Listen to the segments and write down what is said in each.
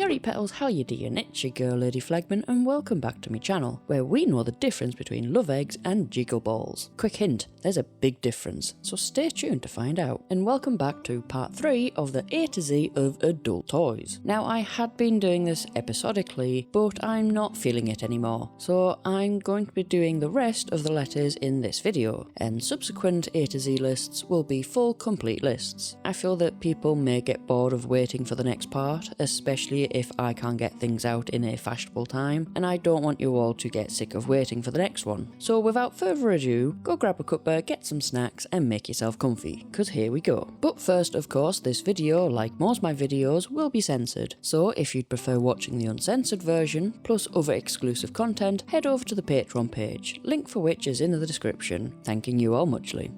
Alreet petals, how you doing? It's your girl Lai-Dee Flegman and welcome back to my channel, where we know the difference between love eggs and jiggle balls. Quick hint, there's a big difference, so stay tuned to find out. And welcome back to part 3 of the A to Z of adult toys. Now I had been doing this episodically, but I'm not feeling it anymore, so I'm going to be doing the rest of the letters in this video, and subsequent A to Z lists will be full complete lists. I feel that people may get bored of waiting for the next part, especially if I can't get things out in a fashionable time, and I don't want you all to get sick of waiting for the next one. So without further ado, go grab a cuppa, get some snacks and make yourself comfy, cause here we go. But first, of course, this video, like most of my videos, will be censored, so if you'd prefer watching the uncensored version, plus other exclusive content, head over to the Patreon page, link for which is in the description. Thanking you all muchly.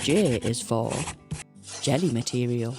J is for jelly material.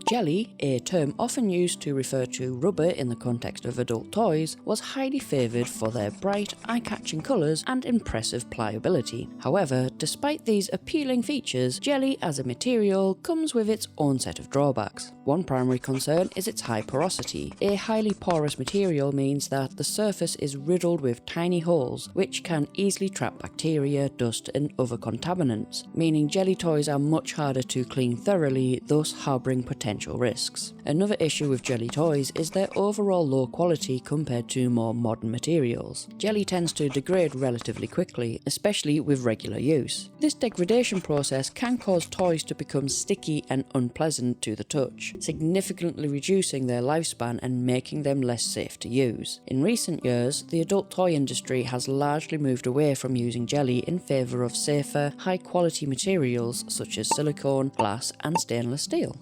Jelly, a term often used to refer to rubber in the context of adult toys, was highly favoured for their bright, eye-catching colours and impressive pliability. However, despite these appealing features, jelly as a material comes with its own set of drawbacks. One primary concern is its high porosity. A highly porous material means that the surface is riddled with tiny holes, which can easily trap bacteria, dust and other contaminants, meaning jelly toys are much harder to clean thoroughly, thus harbouring potential risks. Another issue with jelly toys is their overall low quality compared to more modern materials. Jelly tends to degrade relatively quickly, especially with regular use. This degradation process can cause toys to become sticky and unpleasant to the touch, significantly reducing their lifespan and making them less safe to use. In recent years, the adult toy industry has largely moved away from using jelly in favour of safer, high-quality materials such as silicone, glass and stainless steel.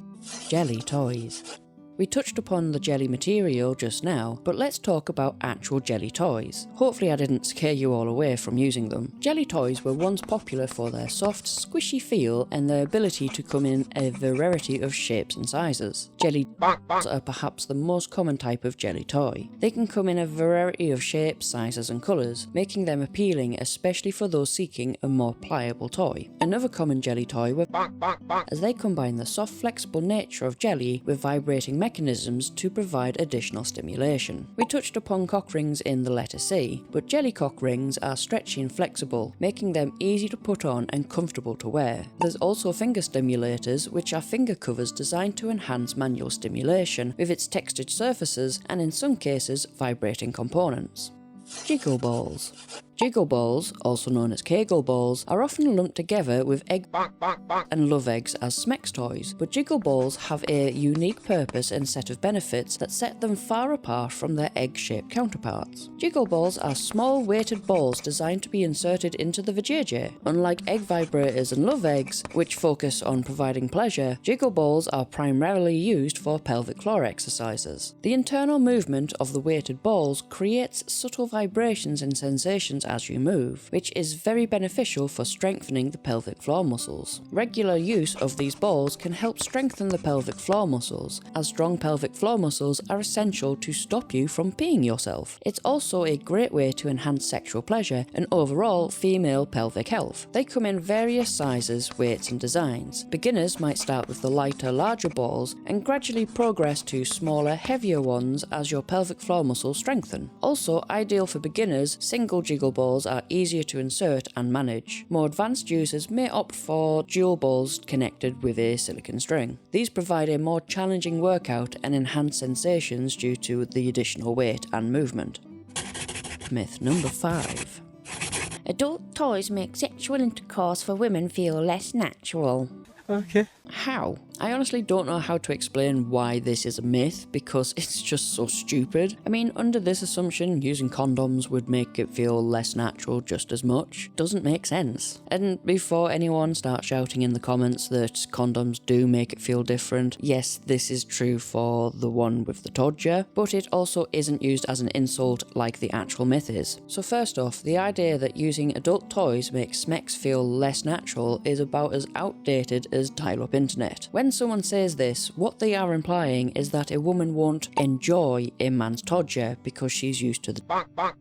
Jelly toys. We touched upon the jelly material just now, but let's talk about actual jelly toys. Hopefully I didn't scare you all away from using them. Jelly toys were once popular for their soft, squishy feel and their ability to come in a variety of shapes and sizes. Jelly dolls are perhaps the most common type of jelly toy. They can come in a variety of shapes, sizes and colours, making them appealing especially for those seeking a more pliable toy. Another common jelly toy were as they combine the soft, flexible nature of jelly with vibrating mechanisms to provide additional stimulation. We touched upon cock rings in the letter C, but jelly cock rings are stretchy and flexible, making them easy to put on and comfortable to wear. There's also finger stimulators, which are finger covers designed to enhance manual stimulation with its textured surfaces and in some cases vibrating components. Jiggle balls. Jiggle balls, also known as Kegel balls, are often lumped together with egg and love eggs as Smex toys, but jiggle balls have a unique purpose and set of benefits that set them far apart from their egg-shaped counterparts. Jiggle balls are small weighted balls designed to be inserted into the vajayjay. Unlike egg vibrators and love eggs, which focus on providing pleasure, jiggle balls are primarily used for pelvic floor exercises. The internal movement of the weighted balls creates subtle vibrations and sensations as you move, which is very beneficial for strengthening the pelvic floor muscles. Regular use of these balls can help strengthen the pelvic floor muscles, as strong pelvic floor muscles are essential to stop you from peeing yourself. It's also a great way to enhance sexual pleasure and overall female pelvic health. They come in various sizes, weights and designs. Beginners might start with the lighter, larger balls and gradually progress to smaller, heavier ones as your pelvic floor muscles strengthen. Also ideal for beginners, single jiggle balls are easier to insert and manage. More advanced users may opt for dual balls connected with a silicone string. These provide a more challenging workout and enhance sensations due to the additional weight and movement. Myth number 5. Adult toys make sexual intercourse for women feel less natural. Okay. How? I honestly don't know how to explain why this is a myth, because it's just so stupid. I mean, under this assumption, using condoms would make it feel less natural just as much. Doesn't make sense. And before anyone starts shouting in the comments that condoms do make it feel different, yes, this is true for the one with the todger, but it also isn't used as an insult like the actual myth is. So first off, the idea that using adult toys makes Smex feel less natural is about as outdated as dial-up internet. When When someone says this, what they are implying is that a woman won't enjoy a man's todger because she's used to the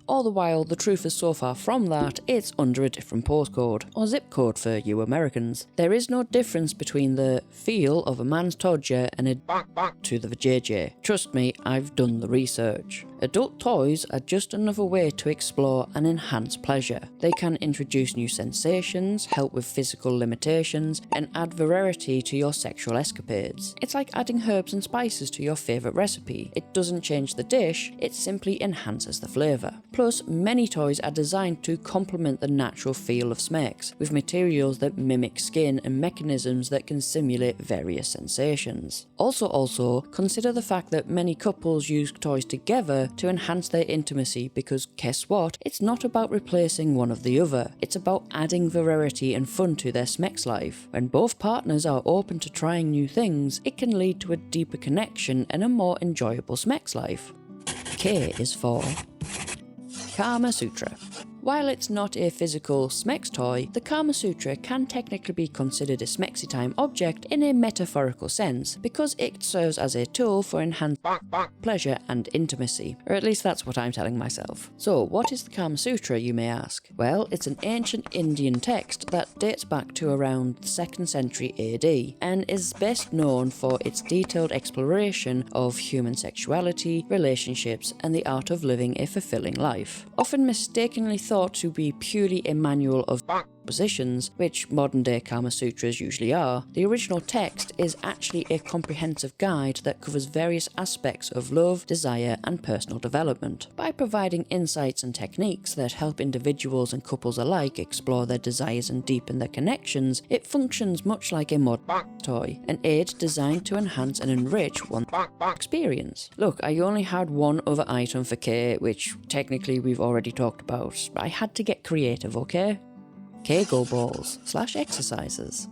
all the while the truth is so far from that, it's under a different postcode, or zip code for you Americans. There is no difference between the feel of a man's todger and a to the vajayjay. Trust me, I've done the research. Adult toys are just another way to explore and enhance pleasure. They can introduce new sensations, help with physical limitations, and add variety to your sexual escapades. It's like adding herbs and spices to your favourite recipe. It doesn't change the dish, it simply enhances the flavour. Plus, many toys are designed to complement the natural feel of smeks, with materials that mimic skin and mechanisms that can simulate various sensations. Also, consider the fact that many couples use toys together to enhance their intimacy because guess what? It's not about replacing one of the other, it's about adding variety and fun to their smeks life. When both partners are open to trying new things, it can lead to a deeper connection and a more enjoyable smeks life. K is for Kama Sutra. While it's not a physical smeks toy, the Kama Sutra can technically be considered a smeksy time object in a metaphorical sense because it serves as a tool for enhanced pleasure and intimacy, or at least that's what I'm telling myself. So what is the Kama Sutra, you may ask? Well, it's an ancient Indian text that dates back to around the 2nd century AD and is best known for its detailed exploration of human sexuality, relationships, and the art of living a fulfilling life. Often mistakenly thought to be purely a manual of positions, which modern day Kama Sutras usually are, the original text is actually a comprehensive guide that covers various aspects of love, desire, and personal development. By providing insights and techniques that help individuals and couples alike explore their desires and deepen their connections, it functions much like a modern toy, an aid designed to enhance and enrich one's experience. Look, I only had one other item for K, which technically we've already talked about. I had to get creative, okay? Kegel balls / exercises.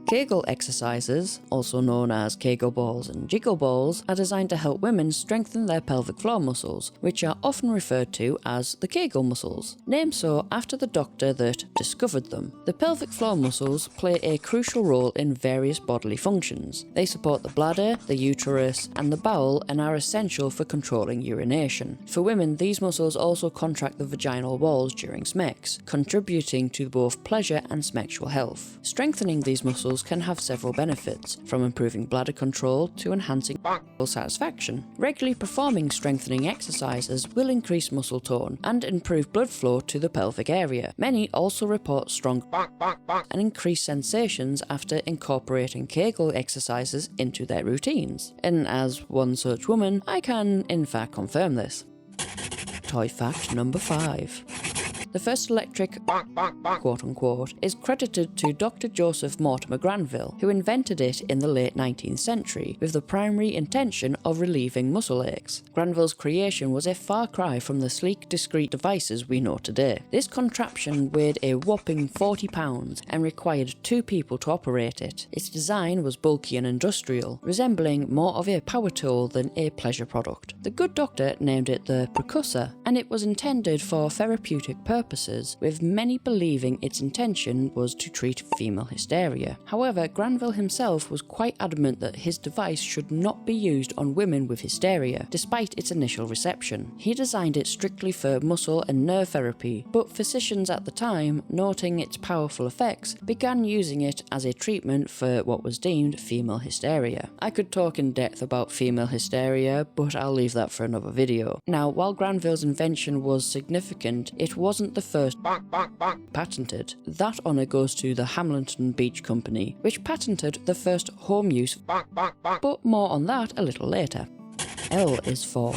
Kegel exercises, also known as Kegel balls and jiggle balls, are designed to help women strengthen their pelvic floor muscles, which are often referred to as the Kegel muscles, named so after the doctor that discovered them. The pelvic floor muscles play a crucial role in various bodily functions. They support the bladder, the uterus, and the bowel and are essential for controlling urination. For women, these muscles also contract the vaginal walls during smeks, contributing to both pleasure and sexual health. Strengthening these muscles can have several benefits, from improving bladder control to enhancing satisfaction. Regularly performing strengthening exercises will increase muscle tone and improve blood flow to the pelvic area. Many also report strong and increased sensations after incorporating Kegel exercises into their routines. And as one such woman, I can in fact confirm this. Toy fact number 5. The first electric quote-unquote is credited to Dr. Joseph Mortimer Granville, who invented it in the late 19th century with the primary intention of relieving muscle aches. Granville's creation was a far cry from the sleek, discreet devices we know today. This contraption weighed a whopping 40 pounds and required 2 people to operate it. Its design was bulky and industrial, resembling more of a power tool than a pleasure product. The good doctor named it the Precursor, and it was intended for therapeutic purposes, with many believing its intention was to treat female hysteria. However, Granville himself was quite adamant that his device should not be used on women with hysteria, despite its initial reception. He designed it strictly for muscle and nerve therapy, but physicians at the time, noting its powerful effects, began using it as a treatment for what was deemed female hysteria. I could talk in depth about female hysteria, but I'll leave that for another video. Now, while Granville's invention was significant, it wasn't the first patented. That honour goes to the Hamilton Beach Company, which patented the first home use, but more on that a little later. L is for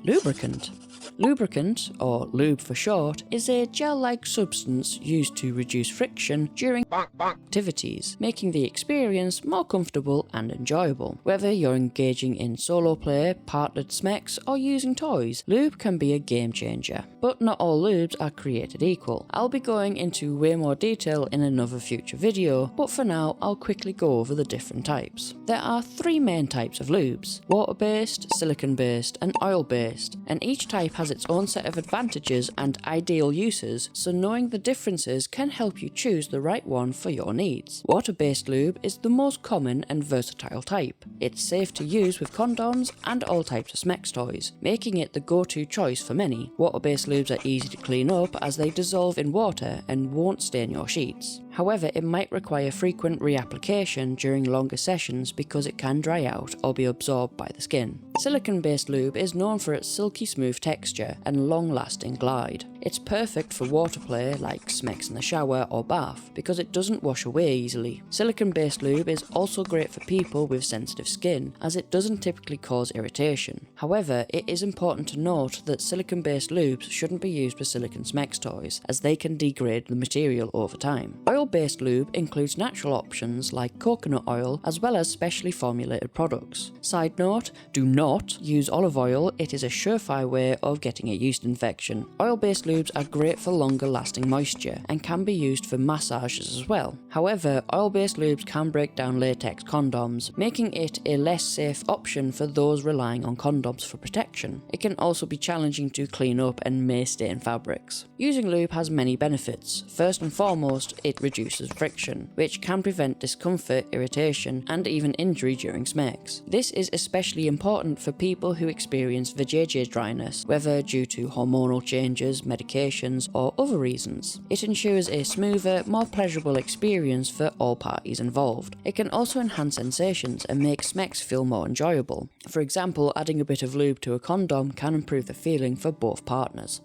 lubricant. Lubricant, or lube for short, is a gel-like substance used to reduce friction during activities, making the experience more comfortable and enjoyable. Whether you're engaging in solo play, partnered smeks, or using toys, lube can be a game changer. But not all lubes are created equal. I'll be going into way more detail in another future video, but for now I'll quickly go over the different types. There are 3 main types of lubes: water-based, silicone-based, and oil-based, and each type has its own set of advantages and ideal uses, so knowing the differences can help you choose the right one for your needs. Water-based lube is the most common and versatile type. It's safe to use with condoms and all types of sex toys, making it the go-to choice for many. Water-based lubes are easy to clean up as they dissolve in water and won't stain your sheets. However, it might require frequent reapplication during longer sessions because it can dry out or be absorbed by the skin. Silicone-based lube is known for its silky smooth texture and long-lasting glide. It's perfect for water play like smecks in the shower or bath because it doesn't wash away easily. Silicone-based lube is also great for people with sensitive skin as it doesn't typically cause irritation. However, it is important to note that silicone-based lubes shouldn't be used with silicone sex toys as they can degrade the material over time. Oil-based lube includes natural options like coconut oil as well as specially formulated products. Side note, do not use olive oil, it is a surefire way of getting a yeast infection. Oil-based lubes are great for longer lasting moisture and can be used for massages as well. However, oil-based lubes can break down latex condoms, making it a less safe option for those relying on condoms for protection. It can also be challenging to clean up and may stain fabrics. Using lube has many benefits. First and foremost, it reduces friction, which can prevent discomfort, irritation, and even injury during sex. This is especially important for people who experience vajayjay dryness, whether due to hormonal changes, medications, or other reasons. It ensures a smoother, more pleasurable experience for all parties involved. It can also enhance sensations and make sex feel more enjoyable. For example, adding a bit of lube to a condom can improve the feeling for both partners.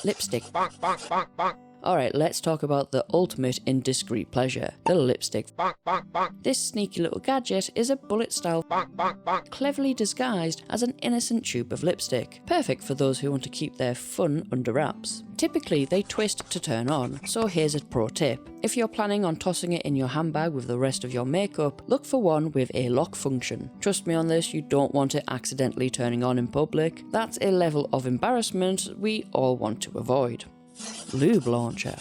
Lipstick. Alright, let's talk about the ultimate in discreet pleasure, the lipstick. This sneaky little gadget is a bullet style cleverly disguised as an innocent tube of lipstick, perfect for those who want to keep their fun under wraps. Typically, they twist to turn on, so here's a pro tip. If you're planning on tossing it in your handbag with the rest of your makeup, look for one with a lock function. Trust me on this, you don't want it accidentally turning on in public. That's a level of embarrassment we all want to avoid. Lube launcher.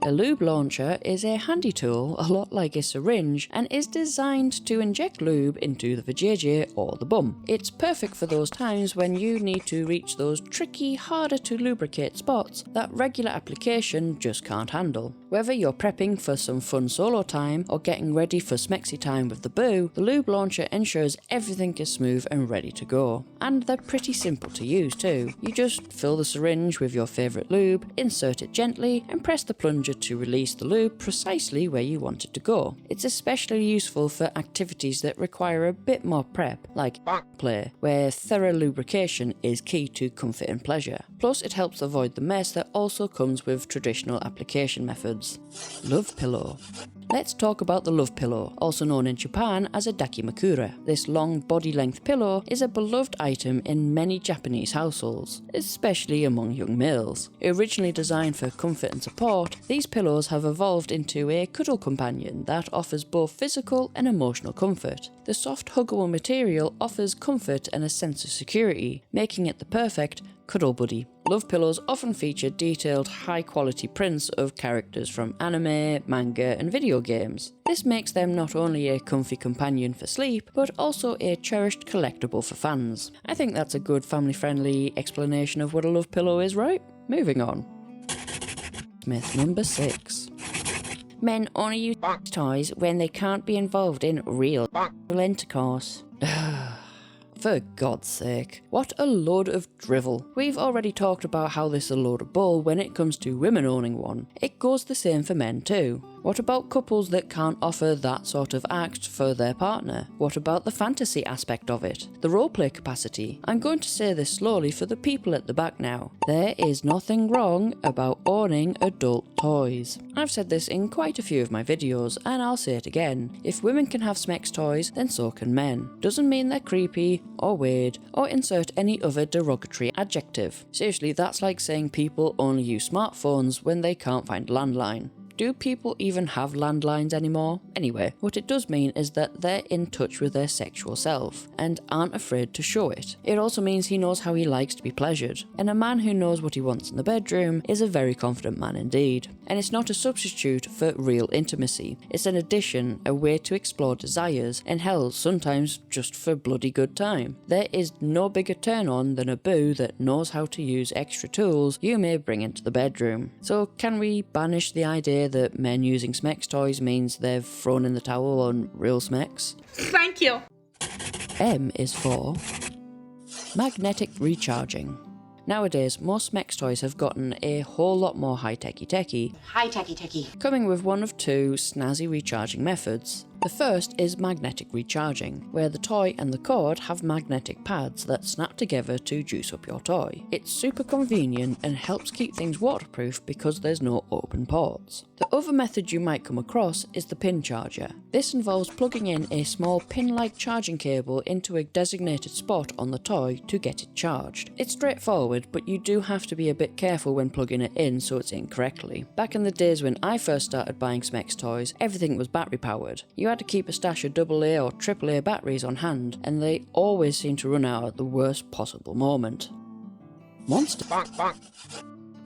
A lube launcher is a handy tool, a lot like a syringe, and is designed to inject lube into the vajayjay or the bum. It's perfect for those times when you need to reach those tricky, harder to lubricate spots that regular application just can't handle. Whether you're prepping for some fun solo time or getting ready for smexy time with the boo, the lube launcher ensures everything is smooth and ready to go. And they're pretty simple to use too. You just fill the syringe with your favourite lube, insert it gently, and press the plunger to release the lube precisely where you want it to go. It's especially useful for activities that require a bit more prep, like play, where thorough lubrication is key to comfort and pleasure. Plus, it helps avoid the mess that also comes with traditional application methods. Love pillow. Let's talk about the love pillow, also known in Japan as a dakimakura. This long body-length pillow is a beloved item in many Japanese households, especially among young males. Originally designed for comfort and support, these pillows have evolved into a cuddle companion that offers both physical and emotional comfort. The soft, huggable material offers comfort and a sense of security, making it the perfect cuddle buddy. Love pillows often feature detailed, high-quality prints of characters from anime, manga, and video games. This makes them not only a comfy companion for sleep, but also a cherished collectible for fans. I think that's a good family-friendly explanation of what a love pillow is, right? Moving on. Myth number 6. Men only use toys when they can't be involved in real intercourse. For God's sake, what a load of drivel. We've already talked about how this is a load of bull when it comes to women owning one. It goes the same for men too. What about couples that can't offer that sort of act for their partner? What about the fantasy aspect of it? The roleplay capacity? I'm going to say this slowly for the people at the back now. There is nothing wrong about owning adult toys. I've said this in quite a few of my videos, and I'll say it again. If women can have sex toys, then so can men. Doesn't mean they're creepy, or weird, or insert any other derogatory adjective. Seriously, that's like saying people only use smartphones when they can't find a landline. Do people even have landlines anymore? Anyway, what it does mean is that they're in touch with their sexual self and aren't afraid to show it. It also means he knows how he likes to be pleasured, and a man who knows what he wants in the bedroom is a very confident man indeed. And it's not a substitute for real intimacy, it's an addition, a way to explore desires, and hell, sometimes just for bloody good time. There is no bigger turn on than a boo that knows how to use extra tools you may bring into the bedroom. So can we banish the idea that men using Smex toys means they've thrown in the towel on real Smex? Thank you. M is for magnetic recharging. Nowadays, most Smex toys have gotten a whole lot more high-techy, coming with one of two snazzy recharging methods. The first is magnetic recharging, where the toy and the cord have magnetic pads that snap together to juice up your toy. It's super convenient and helps keep things waterproof because there's no open ports. The other method you might come across is the pin charger. This involves plugging in a small pin-like charging cable into a designated spot on the toy to get it charged. It's straightforward, but you do have to be a bit careful when plugging it in so it's in correctly. Back in the days when I first started buying Smex toys, everything was battery powered. You had to keep a stash of AA or AAA batteries on hand, and they always seem to run out at the worst possible moment.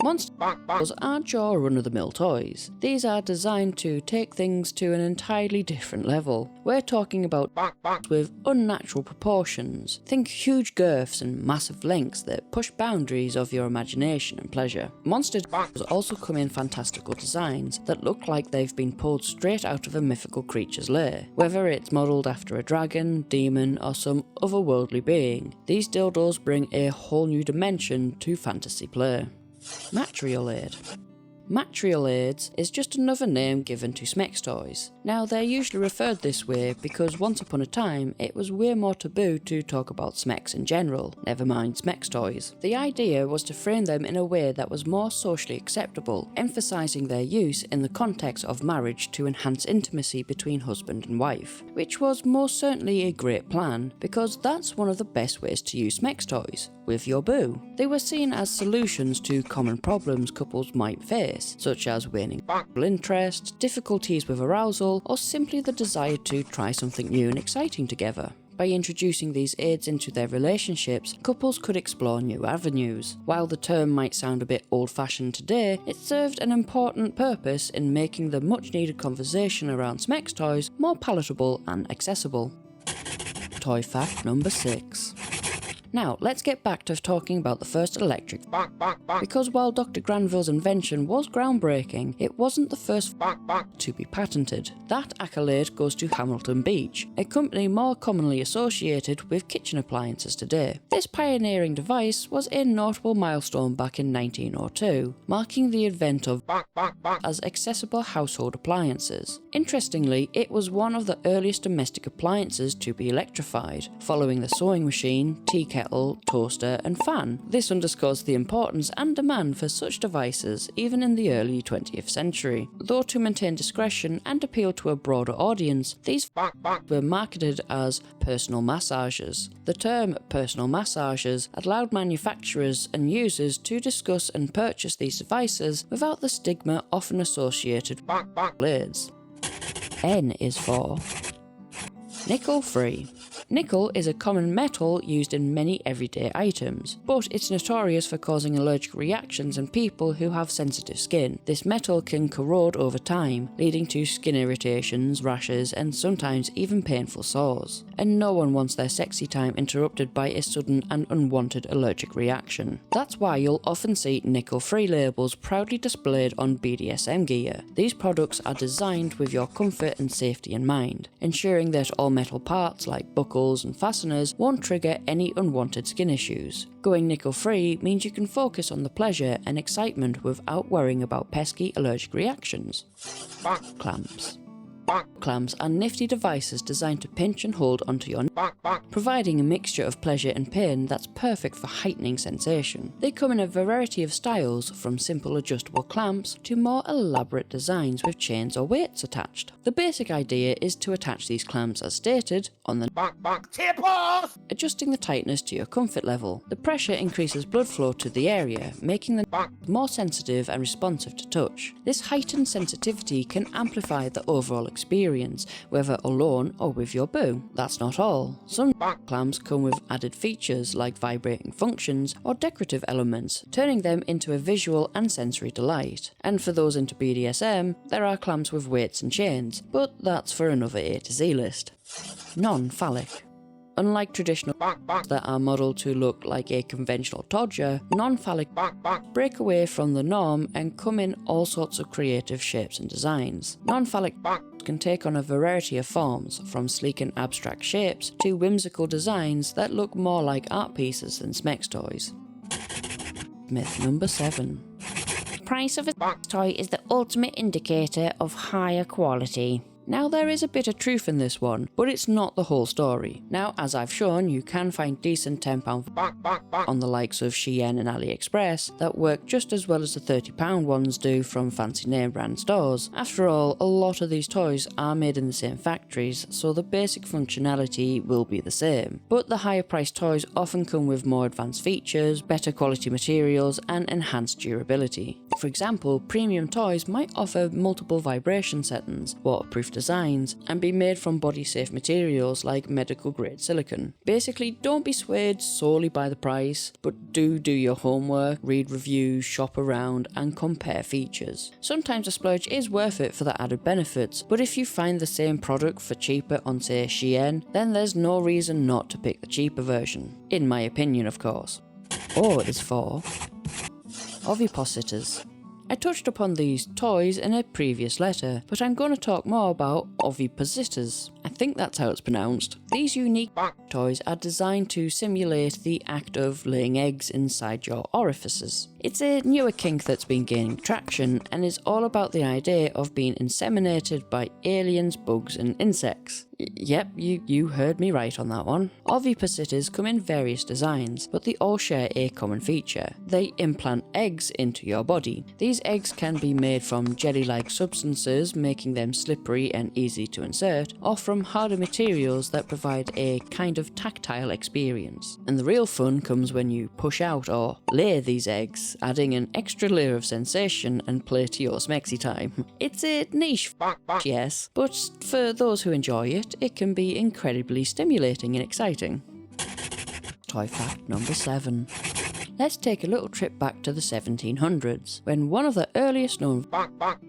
Monsters aren't your run-of-the-mill toys. These are designed to take things to an entirely different level. We're talking about with unnatural proportions. Think huge girths and massive lengths that push boundaries of your imagination and pleasure. Monsters also come in fantastical designs that look like they've been pulled straight out of a mythical creature's lair. Whether it's modelled after a dragon, demon, or some otherworldly being, these dildos bring a whole new dimension to fantasy play. Material aid. Material aids is just another name given to Smex toys. Now, they're usually referred this way because once upon a time it was way more taboo to talk about Smex in general, never mind Smex toys. The idea was to frame them in a way that was more socially acceptable, emphasising their use in the context of marriage to enhance intimacy between husband and wife, which was most certainly a great plan because that's one of the best ways to use Smex toys, with your boo. They were seen as solutions to common problems couples might face, such as waning interest, difficulties with arousal, or simply the desire to try something new and exciting together. By introducing these aids into their relationships, couples could explore new avenues. While the term might sound a bit old-fashioned today, it served an important purpose in making the much-needed conversation around Smex toys more palatable and accessible. Toy fact number 6. Now, let's get back to talking about the first electric because while Dr. Granville's invention was groundbreaking, it wasn't the first to be patented. That accolade goes to Hamilton Beach, a company more commonly associated with kitchen appliances today. This pioneering device was a notable milestone back in 1902, marking the advent of as accessible household appliances. Interestingly, it was one of the earliest domestic appliances to be electrified, following the sewing machine, tea kettle, toaster, and fan. This underscores the importance and demand for such devices even in the early 20th century. Though to maintain discretion and appeal to a broader audience, these were marketed as personal massagers. The term personal massagers allowed manufacturers and users to discuss and purchase these devices without the stigma often associated with blades. N is for nickel-free. Nickel is a common metal used in many everyday items, but it's notorious for causing allergic reactions in people who have sensitive skin. This metal can corrode over time, leading to skin irritations, rashes, and sometimes even painful sores. And no one wants their sexy time interrupted by a sudden and unwanted allergic reaction. That's why you'll often see nickel-free labels proudly displayed on BDSM gear. These products are designed with your comfort and safety in mind, ensuring that all metal parts like buckles and fasteners won't trigger any unwanted skin issues. Going nickel-free means you can focus on the pleasure and excitement without worrying about pesky allergic reactions. Clamps. Clamps are nifty devices designed to pinch and hold onto your neck, providing a mixture of pleasure and pain that's perfect for heightening sensation. They come in a variety of styles, from simple adjustable clamps to more elaborate designs with chains or weights attached. The basic idea is to attach these clamps as stated on the adjusting the tightness to your comfort level. The pressure increases blood flow to the area, making them more sensitive and responsive to touch. This heightened sensitivity can amplify the overall experience, whether alone or with your boo. That's not all. Some clamps come with added features like vibrating functions or decorative elements, turning them into a visual and sensory delight. And for those into BDSM, there are clamps with weights and chains, but that's for another A to Z list. Non-phallic. Unlike traditional that are modelled to look like a conventional todger, non-phallic break away from the norm and come in all sorts of creative shapes and designs. Non-phallic can take on a variety of forms, from sleek and abstract shapes to whimsical designs that look more like art pieces than Smex toys. Myth number 7. The price of a toy is the ultimate indicator of higher quality. Now, there is a bit of truth in this one, but it's not the whole story. Now, as I've shown, you can find decent £10 on the likes of Shein and AliExpress that work just as well as the £30 ones do from fancy name brand stores. After all, a lot of these toys are made in the same factories, so the basic functionality will be the same. But the higher priced toys often come with more advanced features, better quality materials, and enhanced durability. For example, premium toys might offer multiple vibration settings, waterproof designs, and be made from body-safe materials like medical-grade silicone. Basically, don't be swayed solely by the price, but do your homework, read reviews, shop around, and compare features. Sometimes a splurge is worth it for the added benefits, but if you find the same product for cheaper on, say, Shein, then there's no reason not to pick the cheaper version. In my opinion, of course. O is for ovipositors. I touched upon these toys in a previous letter, but I'm going to talk more about ovipositors. I think that's how it's pronounced. These unique toys are designed to simulate the act of laying eggs inside your orifices. It's a newer kink that's been gaining traction and is all about the idea of being inseminated by aliens, bugs, and insects. Yep, you heard me right on that one. Ovipositors come in various designs, but they all share a common feature. They implant eggs into your body. These eggs can be made from jelly-like substances, making them slippery and easy to insert, or from harder materials that provide a kind of tactile experience. And the real fun comes when you push out or lay these eggs, adding an extra layer of sensation and play to your smexy time. It's a niche, yes, but for those who enjoy it, it can be incredibly stimulating and exciting. Toy fact number 7. Let's take a little trip back to the 1700s, when one of the earliest known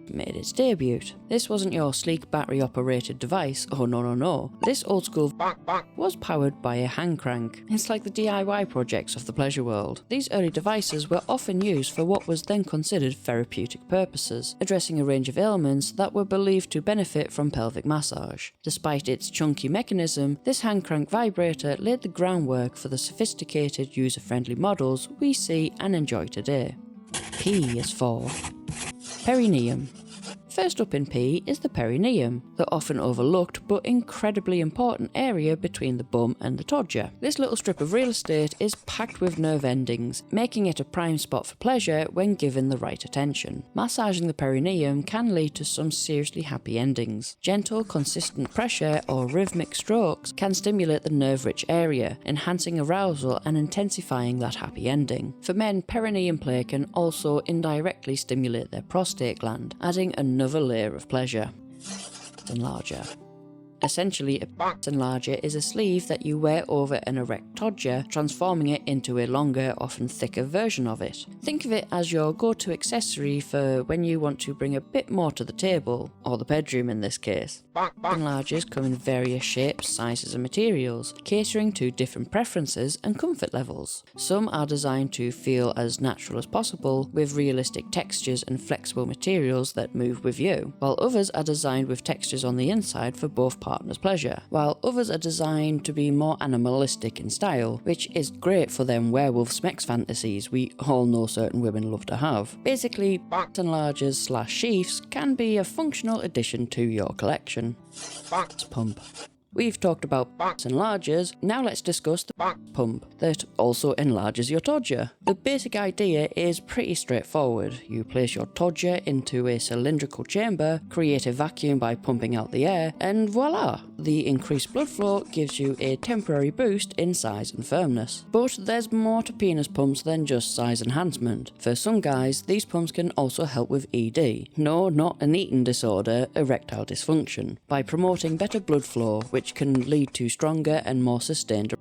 made its debut. This wasn't your sleek battery-operated device, oh no. This old school was powered by a hand crank. It's like the DIY projects of the pleasure world. These early devices were often used for what was then considered therapeutic purposes, addressing a range of ailments that were believed to benefit from pelvic massage. Despite its chunky mechanism, this hand crank vibrator laid the groundwork for the sophisticated, user-friendly models we see and enjoy today. P is for perineum. First up in P is the perineum, the often overlooked but incredibly important area between the bum and the todger. This little strip of real estate is packed with nerve endings, making it a prime spot for pleasure when given the right attention. Massaging the perineum can lead to some seriously happy endings. Gentle, consistent pressure or rhythmic strokes can stimulate the nerve-rich area, enhancing arousal and intensifying that happy ending. For men, perineum play can also indirectly stimulate their prostate gland, adding another layer of pleasure. Enlarger. Essentially, a enlarger is a sleeve that you wear over an erect todger, transforming it into a longer, often thicker version of it. Think of it as your go-to accessory for when you want to bring a bit more to the table, or the bedroom in this case. Enlargers come in various shapes, sizes and materials, catering to different preferences and comfort levels. Some are designed to feel as natural as possible, with realistic textures and flexible materials that move with you, while others are designed with textures on the inside for both partner's pleasure, while others are designed to be more animalistic in style, which is great for them werewolf smex fantasies we all know certain women love to have. Basically, enlargers / sheaths can be a functional addition to your collection. Pump. We've talked about enlargers, now let's discuss the pump that also enlarges your todger. The basic idea is pretty straightforward. You place your todger into a cylindrical chamber, create a vacuum by pumping out the air, and voila! The increased blood flow gives you a temporary boost in size and firmness. But there's more to penis pumps than just size enhancement. For some guys, these pumps can also help with ED. No, not an eating disorder, erectile dysfunction. By promoting better blood flow, which can lead to stronger and more sustained.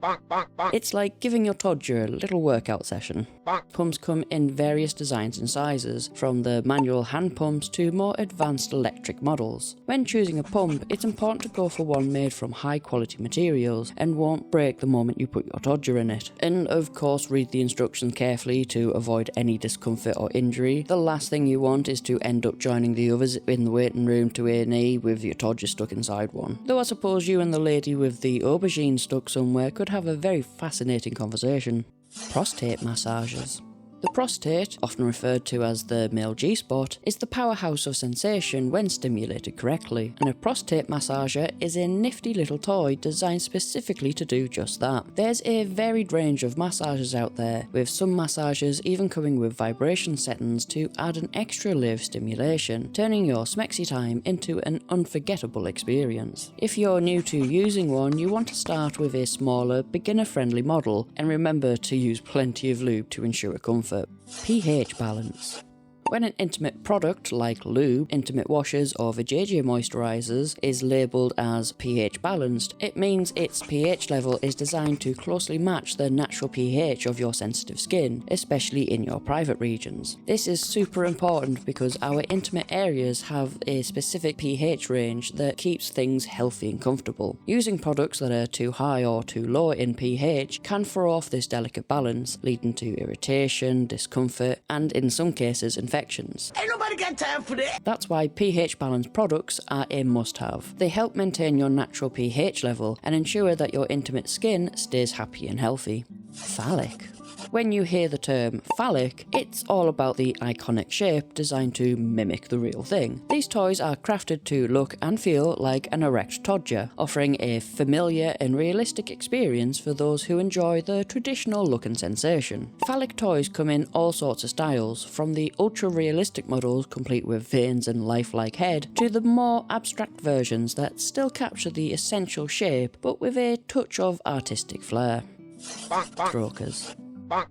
It's like giving your todger a little workout session. Pumps come in various designs and sizes, from the manual hand pumps to more advanced electric models. When choosing a pump, it's important to go for one made from high quality materials and won't break the moment you put your todger in it. And of course, read the instructions carefully to avoid any discomfort or injury. The last thing you want is to end up joining the others in the waiting room to A&E with your todger stuck inside one. Though I suppose you and the lady with the aubergine stuck somewhere could have a very fascinating conversation. Prostate massages. The prostate, often referred to as the male G-spot, is the powerhouse of sensation when stimulated correctly, and a prostate massager is a nifty little toy designed specifically to do just that. There's a varied range of massagers out there, with some massagers even coming with vibration settings to add an extra layer of stimulation, turning your smexy time into an unforgettable experience. If you're new to using one, you want to start with a smaller, beginner-friendly model, and remember to use plenty of lube to ensure comfort. pH balance. When an intimate product like lube, intimate washers or vajayjay moisturizers is labelled as pH balanced, it means its pH level is designed to closely match the natural pH of your sensitive skin, especially in your private regions. This is super important because our intimate areas have a specific pH range that keeps things healthy and comfortable. Using products that are too high or too low in pH can throw off this delicate balance, leading to irritation, discomfort, and in some cases infections. Ain't nobody got time for that. That's why pH balanced products are a must-have. They help maintain your natural pH level and ensure that your intimate skin stays happy and healthy. Phallic. When you hear the term phallic, it's all about the iconic shape designed to mimic the real thing. These toys are crafted to look and feel like an erect todger, offering a familiar and realistic experience for those who enjoy the traditional look and sensation. Phallic toys come in all sorts of styles, from the ultra-realistic models complete with veins and lifelike head, to the more abstract versions that still capture the essential shape but with a touch of artistic flair. Strokers.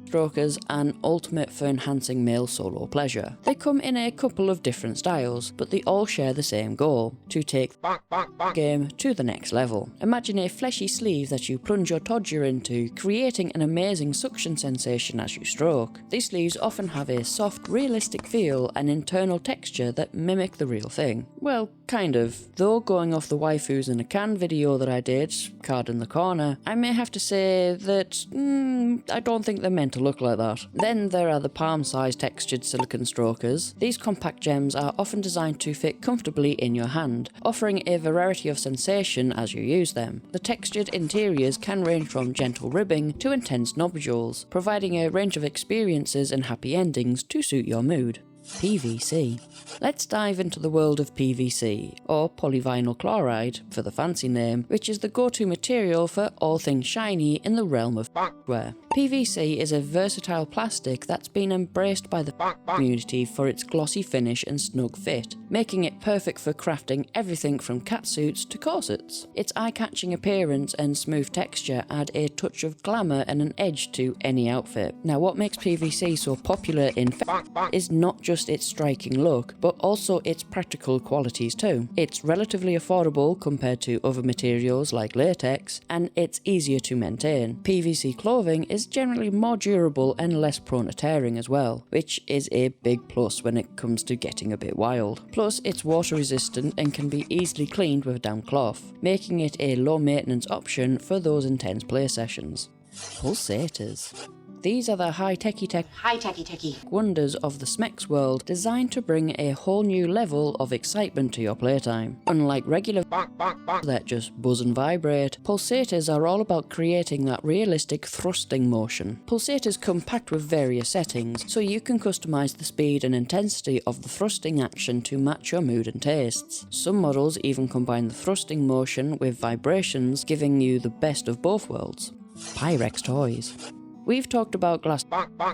Strokers, an ultimate for enhancing male solo pleasure. They come in a couple of different styles, but they all share the same goal: to take the game to the next level. Imagine a fleshy sleeve that you plunge your todger into, creating an amazing suction sensation as you stroke. These sleeves often have a soft, realistic feel and internal texture that mimic the real thing. Well, kind of. Though going off the waifus in a can video that I did, card in the corner, I may have to say that I don't think they're meant to look like that. Then there are the palm-sized textured silicone strokers. These compact gems are often designed to fit comfortably in your hand, offering a variety of sensation as you use them. The textured interiors can range from gentle ribbing to intense nodules, providing a range of experiences and happy endings to suit your mood. PVC. Let's dive into the world of PVC, or polyvinyl chloride for the fancy name, which is the go-to material for all things shiny in the realm of wear. PVC is a versatile plastic that's been embraced by the community for its glossy finish and snug fit, making it perfect for crafting everything from catsuits to corsets. Its eye-catching appearance and smooth texture add a touch of glamour and an edge to any outfit. Now, what makes PVC so popular in is not just its striking look, but also its practical qualities too. It's relatively affordable compared to other materials like latex, and it's easier to maintain. PVC clothing is generally more durable and less prone to tearing as well, which is a big plus when it comes to getting a bit wild. Plus, it's water resistant and can be easily cleaned with a damp cloth, making it a low maintenance option for those intense play sessions. Pulsators. These are the high-techy wonders of the Smex world, designed to bring a whole new level of excitement to your playtime. Unlike regular that just buzz and vibrate, pulsators are all about creating that realistic thrusting motion. Pulsators come packed with various settings, so you can customize the speed and intensity of the thrusting action to match your mood and tastes. Some models even combine the thrusting motion with vibrations, giving you the best of both worlds. Pyrex toys. We've talked about glass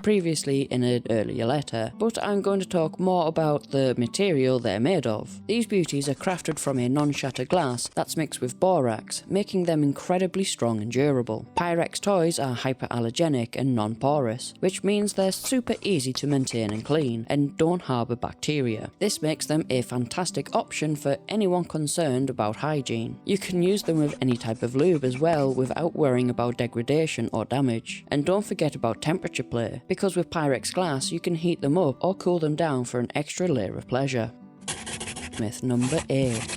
previously in an earlier letter, but I'm going to talk more about the material they're made of. These beauties are crafted from a non-shatter glass that's mixed with borax, making them incredibly strong and durable. Pyrex toys are hyperallergenic and non-porous, which means they're super easy to maintain and clean, and don't harbour bacteria. This makes them a fantastic option for anyone concerned about hygiene. You can use them with any type of lube as well without worrying about degradation or damage. And don't forget about temperature play, because with Pyrex glass you can heat them up or cool them down for an extra layer of pleasure. Myth number 8.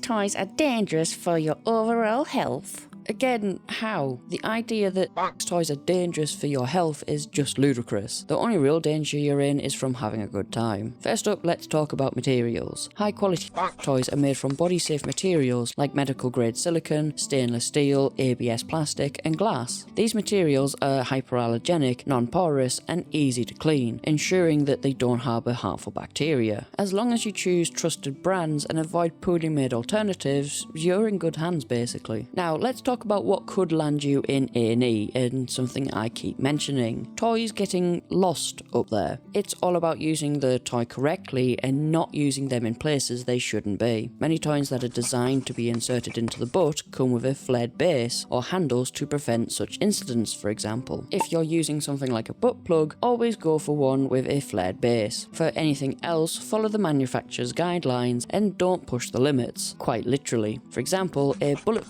Toys are dangerous for your overall health. Again, how? The idea that toys are dangerous for your health is just ludicrous. The only real danger you're in is from having a good time. First up, let's talk about materials. High quality toys are made from body safe materials like medical grade silicone, stainless steel, ABS plastic and glass. These materials are hyperallergenic, non-porous and easy to clean, ensuring that they don't harbour harmful bacteria. As long as you choose trusted brands and avoid poorly made alternatives, you're in good hands basically. Now let's talk about what could land you in A&E, and something I keep mentioning. Toys getting lost up there. It's all about using the toy correctly and not using them in places they shouldn't be. Many toys that are designed to be inserted into the butt come with a flared base or handles to prevent such incidents, for example. If you're using something like a butt plug, always go for one with a flared base. For anything else, follow the manufacturer's guidelines and don't push the limits, quite literally. For example, a bullet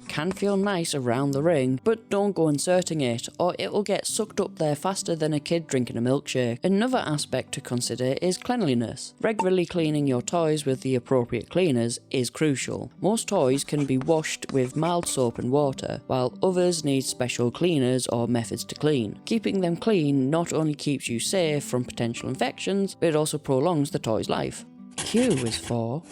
can feel nice around the ring, but don't go inserting it or it will get sucked up there faster than a kid drinking a milkshake. Another aspect to consider is cleanliness. Regularly cleaning your toys with the appropriate cleaners is crucial. Most toys can be washed with mild soap and water, while others need special cleaners or methods to clean. Keeping them clean not only keeps you safe from potential infections, but it also prolongs the toy's life. Q is for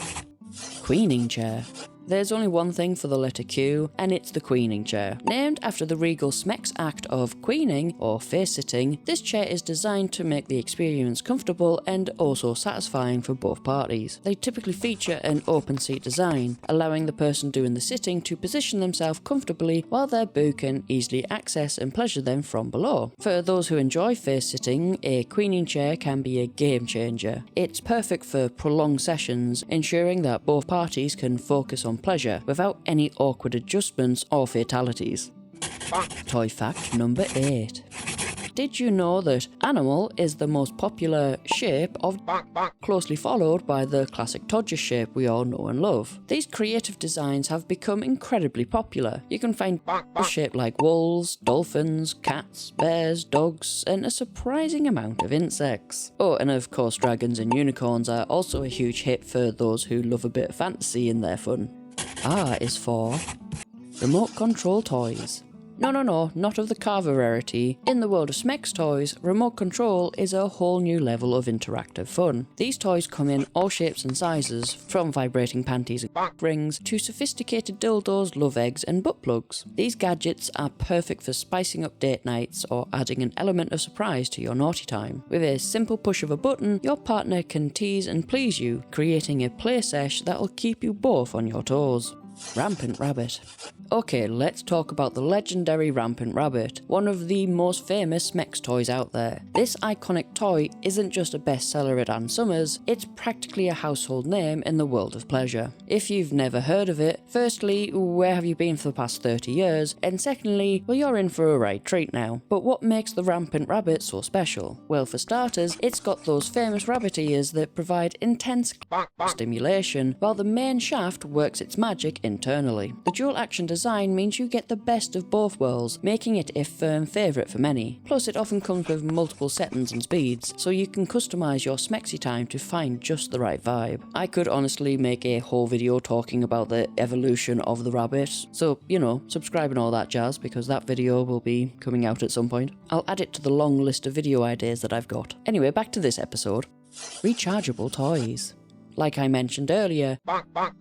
queening chair. There's only one thing for the letter Q, and it's the queening chair. Named after the regal Smex act of queening, or face-sitting, this chair is designed to make the experience comfortable and also satisfying for both parties. They typically feature an open seat design, allowing the person doing the sitting to position themselves comfortably while their boo can easily access and pleasure them from below. For those who enjoy face-sitting, a queening chair can be a game changer. It's perfect for prolonged sessions, ensuring that both parties can focus on pleasure without any awkward adjustments or fatalities. Toy fact number 8. Did you know that animal is the most popular shape of closely followed by the classic Todger shape we all know and love? These creative designs have become incredibly popular. You can find shaped like wolves, dolphins, cats, bears, dogs, and a surprising amount of insects. Oh, and of course dragons and unicorns are also a huge hit for those who love a bit of fantasy in their fun. R is for remote control toys. No, not of the Carver rarity. In the world of Smex toys, remote control is a whole new level of interactive fun. These toys come in all shapes and sizes, from vibrating panties and rings to sophisticated dildos, love eggs and butt plugs. These gadgets are perfect for spicing up date nights or adding an element of surprise to your naughty time. With a simple push of a button, your partner can tease and please you, creating a play sesh that'll keep you both on your toes. Rampant Rabbit. Okay, let's talk about the legendary Rampant Rabbit, one of the most famous Smex toys out there. This iconic toy isn't just a bestseller at Ann Summers, it's practically a household name in the world of pleasure. If you've never heard of it, firstly, where have you been for the past 30 years? And secondly, well, you're in for a right treat now. But what makes the Rampant Rabbit so special? Well, for starters, it's got those famous rabbit ears that provide intense stimulation, while the main shaft works its magic internally. The dual action design design means you get the best of both worlds, making it a firm favourite for many. Plus it often comes with multiple settings and speeds, so you can customise your smexy time to find just the right vibe. I could honestly make a whole video talking about the evolution of the rabbit, so subscribe and all that jazz, because that video will be coming out at some point. I'll add it to the long list of video ideas that I've got. Anyway, back to this episode. Rechargeable toys. Like I mentioned earlier,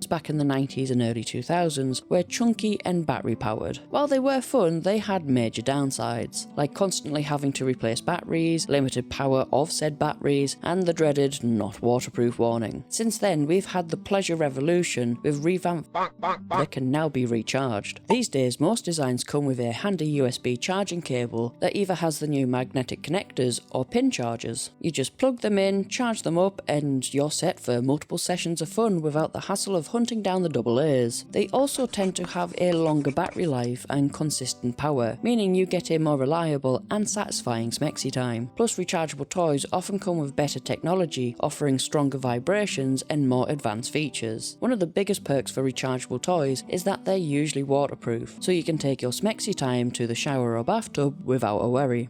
back in the 90s and early 2000s were chunky and battery powered. While they were fun, they had major downsides, like constantly having to replace batteries, limited power of said batteries, and the dreaded not waterproof warning. Since then, we've had the pleasure revolution with revamped that can now be recharged. These days, most designs come with a handy USB charging cable that either has the new magnetic connectors or pin chargers. You just plug them in, charge them up, and you're set for multiple sessions of fun without the hassle of hunting down the AA's. They also tend to have a longer battery life and consistent power, meaning you get a more reliable and satisfying smexy time. Plus, rechargeable toys often come with better technology, offering stronger vibrations and more advanced features. One of the biggest perks for rechargeable toys is that they're usually waterproof, so you can take your smexy time to the shower or bathtub without a worry.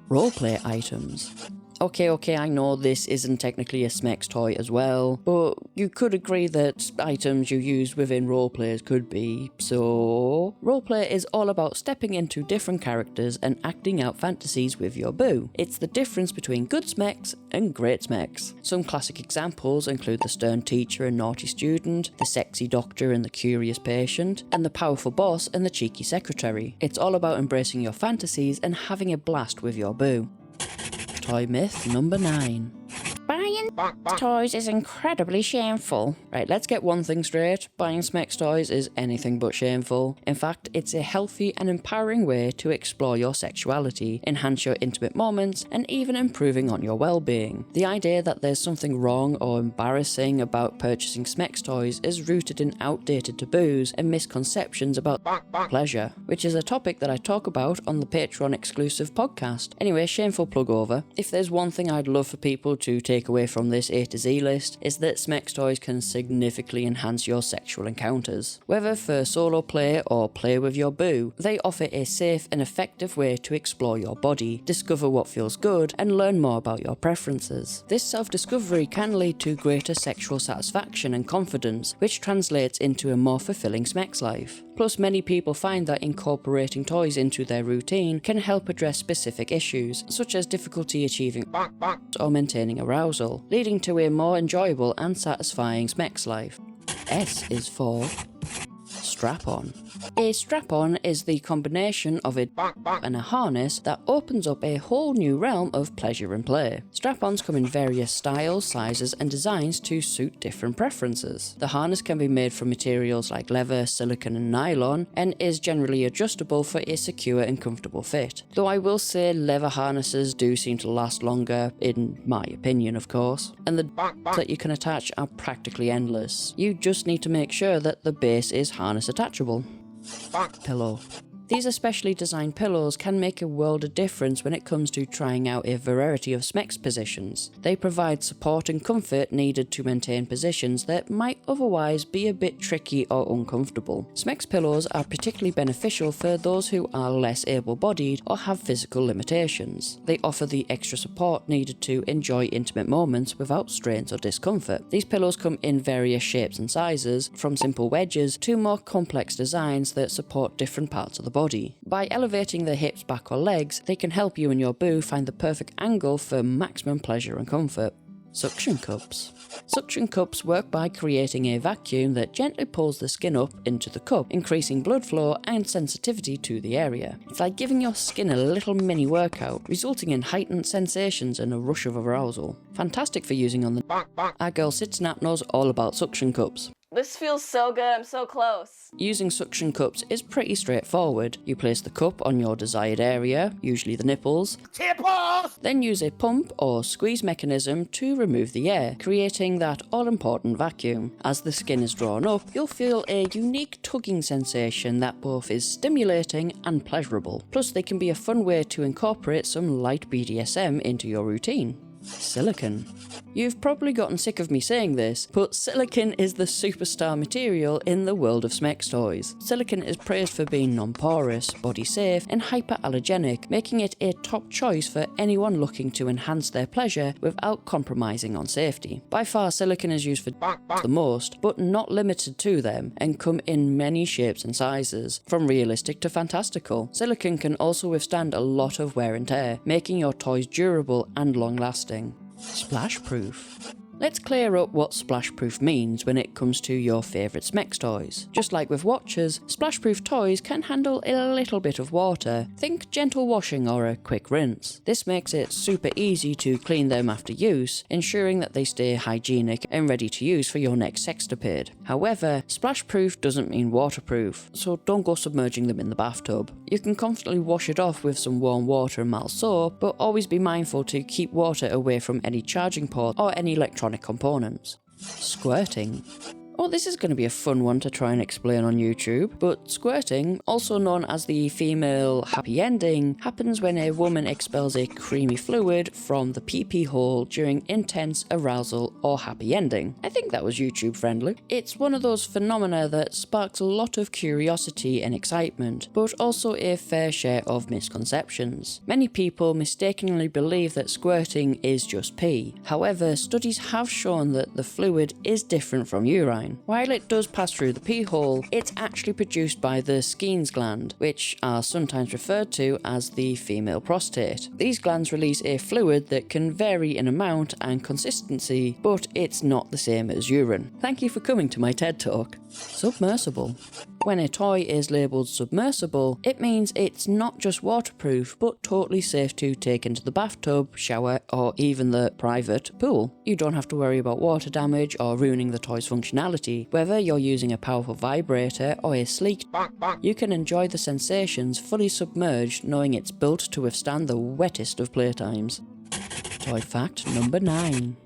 Roleplay items. Okay, I know this isn't technically a Smex toy as well, but you could agree that items you use within roleplays could be. So, roleplay is all about stepping into different characters and acting out fantasies with your boo. It's the difference between good Smex and great Smex. Some classic examples include the stern teacher and naughty student, the sexy doctor and the curious patient, and the powerful boss and the cheeky secretary. It's all about embracing your fantasies and having a blast with your boo. Toy myth number 9. Buying toys is incredibly shameful. Right, let's get one thing straight. Buying Smex toys is anything but shameful. In fact, it's a healthy and empowering way to explore your sexuality, enhance your intimate moments, and even improving on your well-being. The idea that there's something wrong or embarrassing about purchasing Smex toys is rooted in outdated taboos and misconceptions about pleasure, which is a topic that I talk about on the Patreon exclusive podcast. Anyway, shameful plug over. If there's one thing I'd love for people to take away from this A to Z list, is that Smex toys can significantly enhance your sexual encounters. Whether for solo play or play with your boo, they offer a safe and effective way to explore your body, discover what feels good, and learn more about your preferences. This self-discovery can lead to greater sexual satisfaction and confidence, which translates into a more fulfilling Smex life. Plus, many people find that incorporating toys into their routine can help address specific issues, such as difficulty achieving or maintaining arousal, leading to a more enjoyable and satisfying Smex life. S is for strap-on. A strap-on is the combination of a and a harness that opens up a whole new realm of pleasure and play. Strap-ons come in various styles, sizes, and designs to suit different preferences. The harness can be made from materials like leather, silicone, and nylon, and is generally adjustable for a secure and comfortable fit. Though I will say leather harnesses do seem to last longer, in my opinion of course, and the that you can attach are practically endless. You just need to make sure that the base is harness attachable. Pillow. These especially designed pillows can make a world of difference when it comes to trying out a variety of Smex positions. They provide support and comfort needed to maintain positions that might otherwise be a bit tricky or uncomfortable. Smex pillows are particularly beneficial for those who are less able-bodied or have physical limitations. They offer the extra support needed to enjoy intimate moments without strains or discomfort. These pillows come in various shapes and sizes, from simple wedges to more complex designs that support different parts of the body. By elevating the hips, back or legs, they can help you and your boo find the perfect angle for maximum pleasure and comfort. Suction cups. Suction cups work by creating a vacuum that gently pulls the skin up into the cup, increasing blood flow and sensitivity to the area. It's like giving your skin a little mini workout, resulting in heightened sensations and a rush of arousal. Fantastic for using on the Our girl Sitsnap knows all about suction cups. This feels so good, I'm so close. Using suction cups is pretty straightforward. You place the cup on your desired area, usually the nipples, then use a pump or squeeze mechanism to remove the air, creating that all-important vacuum. As the skin is drawn up, you'll feel a unique tugging sensation that both is stimulating and pleasurable. Plus, they can be a fun way to incorporate some light BDSM into your routine. Silicone. You've probably gotten sick of me saying this, but silicone is the superstar material in the world of Smex toys. Silicone is praised for being non-porous, body safe, and hyperallergenic, making it a top choice for anyone looking to enhance their pleasure without compromising on safety. By far, silicone is used for the most, but not limited to them, and come in many shapes and sizes, from realistic to fantastical. Silicone can also withstand a lot of wear and tear, making your toys durable and long-lasting. Splash-proof. Let's clear up what splash-proof means when it comes to your favourite Smex toys. Just like with watches, splash-proof toys can handle a little bit of water. Think gentle washing or a quick rinse. This makes it super easy to clean them after use, ensuring that they stay hygienic and ready to use for your next sextapade. However, splash-proof doesn't mean waterproof, so don't go submerging them in the bathtub. You can constantly wash it off with some warm water and mild soap, but always be mindful to keep water away from any charging ports or any electronic components. Squirting. Oh, this is going to be a fun one to try and explain on YouTube, but squirting, also known as the female happy ending, happens when a woman expels a creamy fluid from the pee-pee hole during intense arousal or happy ending. I think that was YouTube friendly. It's one of those phenomena that sparks a lot of curiosity and excitement, but also a fair share of misconceptions. Many people mistakenly believe that squirting is just pee. However, studies have shown that the fluid is different from urine. While it does pass through the pee hole, it's actually produced by the Skene's gland, which are sometimes referred to as the female prostate. These glands release a fluid that can vary in amount and consistency, but it's not the same as urine. Thank you for coming to my TED Talk. Submersible. When a toy is labelled submersible, it means it's not just waterproof, but totally safe to take into the bathtub, shower, or even the private pool. You don't have to worry about water damage or ruining the toy's functionality. Whether you're using a powerful vibrator or a sleek, you can enjoy the sensations fully submerged, knowing it's built to withstand the wettest of playtimes. Toy fact number 9.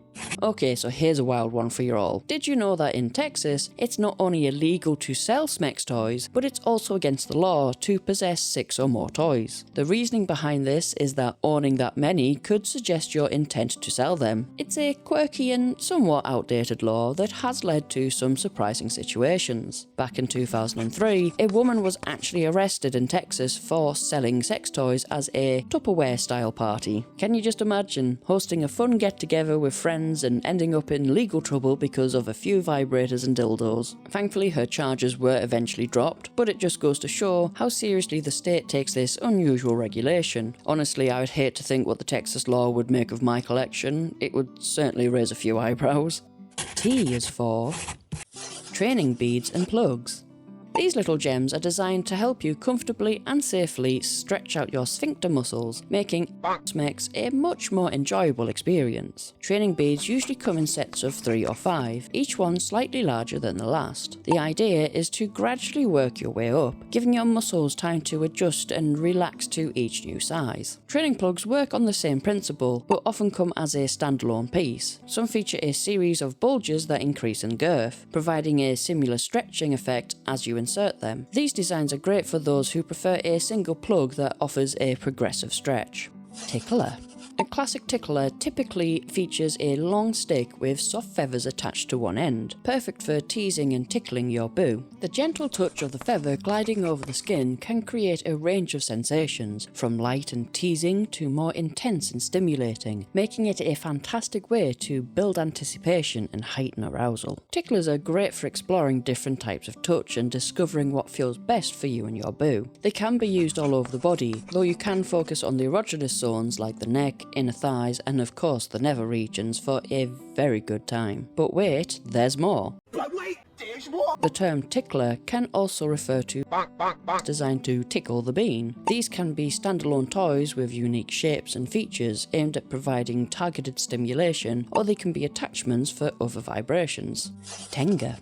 Okay, so here's a wild one for you all. Did you know that in Texas, it's not only illegal to sell Smex toys, but it's also against the law to possess 6 or more toys? The reasoning behind this is that owning that many could suggest your intent to sell them. It's a quirky and somewhat outdated law that has led to some surprising situations. Back in 2003, a woman was actually arrested in Texas for selling sex toys as a Tupperware-style party. Can you just imagine hosting a fun get-together with friends and ending up in legal trouble because of a few vibrators and dildos? Thankfully, her charges were eventually dropped, but it just goes to show how seriously the state takes this unusual regulation. Honestly, I would hate to think what the Texas law would make of my collection. It would certainly raise a few eyebrows. T is for training beads and plugs. These little gems are designed to help you comfortably and safely stretch out your sphincter muscles, making Smex a much more enjoyable experience. Training beads usually come in sets of 3 or 5, each one slightly larger than the last. The idea is to gradually work your way up, giving your muscles time to adjust and relax to each new size. Training plugs work on the same principle, but often come as a standalone piece. Some feature a series of bulges that increase in girth, providing a similar stretching effect as you insert them. These designs are great for those who prefer a single plug that offers a progressive stretch. Tickler. A classic tickler typically features a long stick with soft feathers attached to one end, perfect for teasing and tickling your boo. The gentle touch of the feather gliding over the skin can create a range of sensations, from light and teasing to more intense and stimulating, making it a fantastic way to build anticipation and heighten arousal. Ticklers are great for exploring different types of touch and discovering what feels best for you and your boo. They can be used all over the body, though you can focus on the erogenous zones like the neck, inner thighs, and of course the nether regions for a very good time. But wait, there's more. But wait, there's more. The term tickler can also refer to designed to tickle the bean. These can be standalone toys with unique shapes and features aimed at providing targeted stimulation, or they can be attachments for other vibrations. Tenga.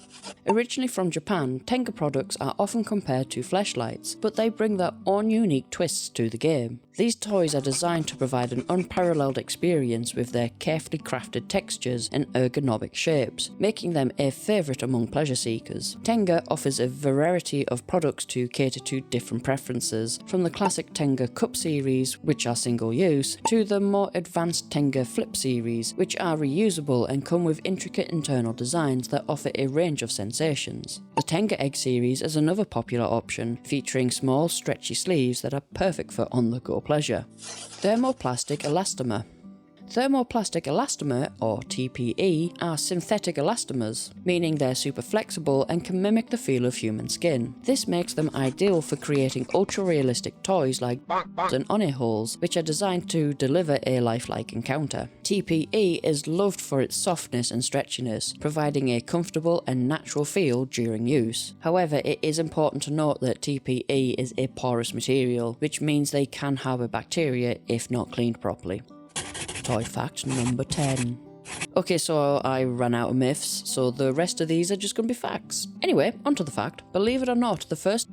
Originally from Japan, Tenga products are often compared to fleshlights, but they bring their own unique twists to the game. These toys are designed to provide an unparalleled experience with their carefully crafted textures and ergonomic shapes, making them a favourite among pleasure seekers. Tenga offers a variety of products to cater to different preferences, from the classic Tenga Cup series, which are single-use, to the more advanced Tenga Flip series, which are reusable and come with intricate internal designs that offer a range of sensations. The Tenga Egg series is another popular option, featuring small, stretchy sleeves that are perfect for on-the-go pleasure. Thermoplastic elastomer. Thermoplastic elastomer, or TPE, are synthetic elastomers, meaning they're super flexible and can mimic the feel of human skin. This makes them ideal for creating ultra-realistic toys like and one holes, which are designed to deliver a lifelike encounter. TPE is loved for its softness and stretchiness, providing a comfortable and natural feel during use. However, it is important to note that TPE is a porous material, which means they can harbour bacteria if not cleaned properly. Toy fact number 10. Okay, so I ran out of myths, so the rest of these are just going to be facts. Anyway, onto the fact. Believe it or not, the first